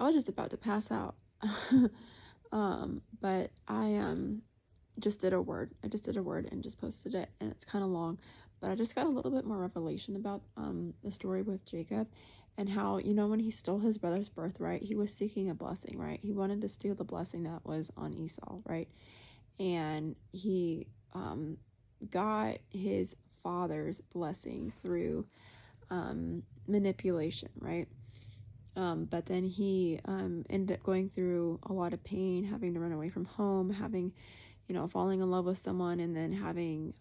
I was just about to pass out. But I just did a word. I just did a word and just posted it, and it's kind of long, but I just got a little bit more revelation about the story with Jacob and how, when he stole his brother's birthright, he was seeking a blessing, right? He wanted to steal the blessing that was on Esau, right? And he got his father's blessing through manipulation, right? But then he ended up going through a lot of pain, having to run away from home, having, falling in love with someone, and then having,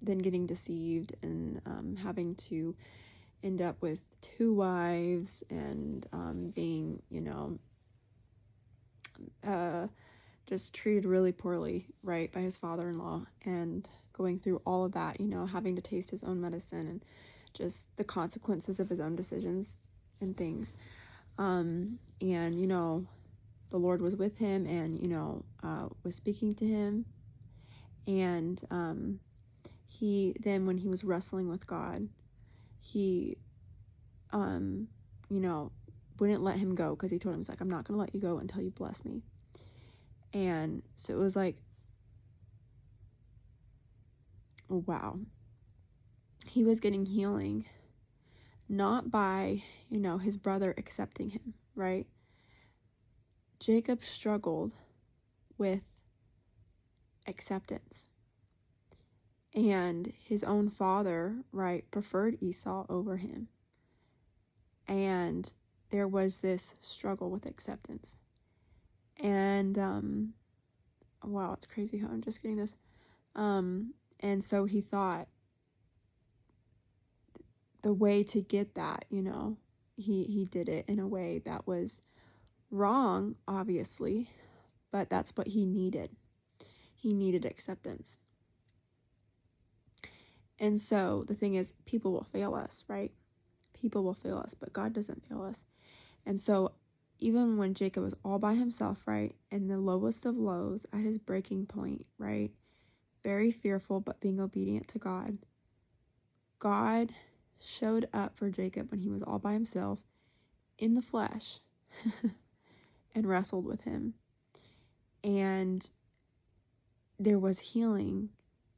then getting deceived and having to end up with two wives and being, just treated really poorly, right, by his father-in-law, and going through all of that, having to taste his own medicine and just the consequences of his own decisions and things. And, the Lord was with him and, was speaking to him. And he, then when he was wrestling with God, he, wouldn't let him go because he told him, he's like, I'm not going to let you go until you bless me. And so it was like, wow. He was getting healing, not by, his brother accepting him, right? Jacob struggled with acceptance. And his own father, right, preferred Esau over him. And there was this struggle with acceptance. And, wow, it's crazy how I'm just getting this. And so he thought the way to get that, he did it in a way that was wrong, obviously, but that's what he needed. He needed acceptance. And so the thing is, people will fail us, right? People will fail us, but God doesn't fail us. And so even when Jacob was all by himself, right, in the lowest of lows, at his breaking point, right, very fearful, but being obedient to God, God showed up for Jacob when he was all by himself in the flesh and wrestled with him. And there was healing,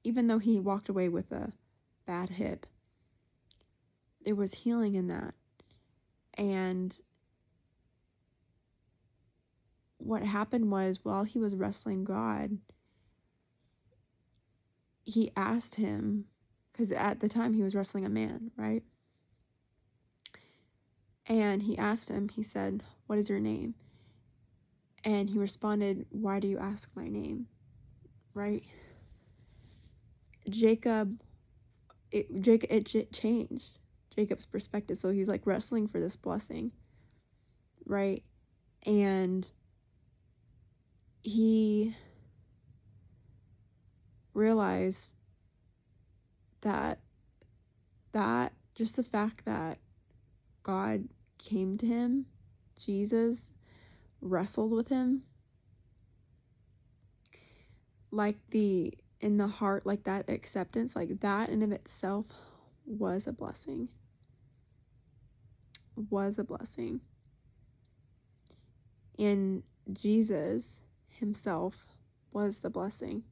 even though he walked away with a bad hip. There was healing in that. And what happened was, while he was wrestling God, he asked him, because at the time he was wrestling a man, right? And he asked him, he said, what is your name? And he responded, why do you ask my name? Right? It changed Jacob's perspective. So he's like wrestling for this blessing, right? And he realized that just the fact that God came to him, Jesus wrestled with him, like in the heart, like that acceptance, like that in of itself was a blessing. And Jesus himself was the blessing.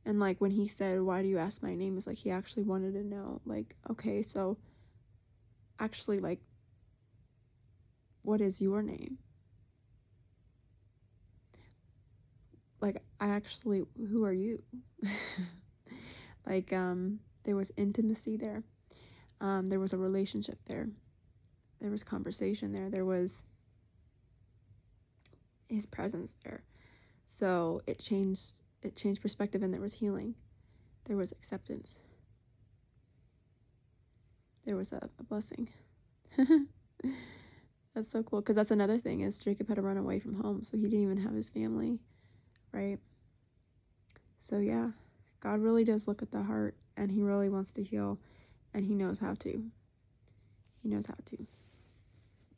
And like when he said, why do you ask my name? It's like he actually wanted to know, like, okay, so actually, like, what is your name? Like, who are you? Like, there was intimacy there. There was a relationship there. There was conversation there. There was his presence there. So it changed perspective, and there was healing. There was acceptance. There was a blessing. That's so cool, because that's another thing, is Jacob had to run away from home, so he didn't even have his family, right? So yeah, God really does look at the heart, and he really wants to heal, and he knows how to.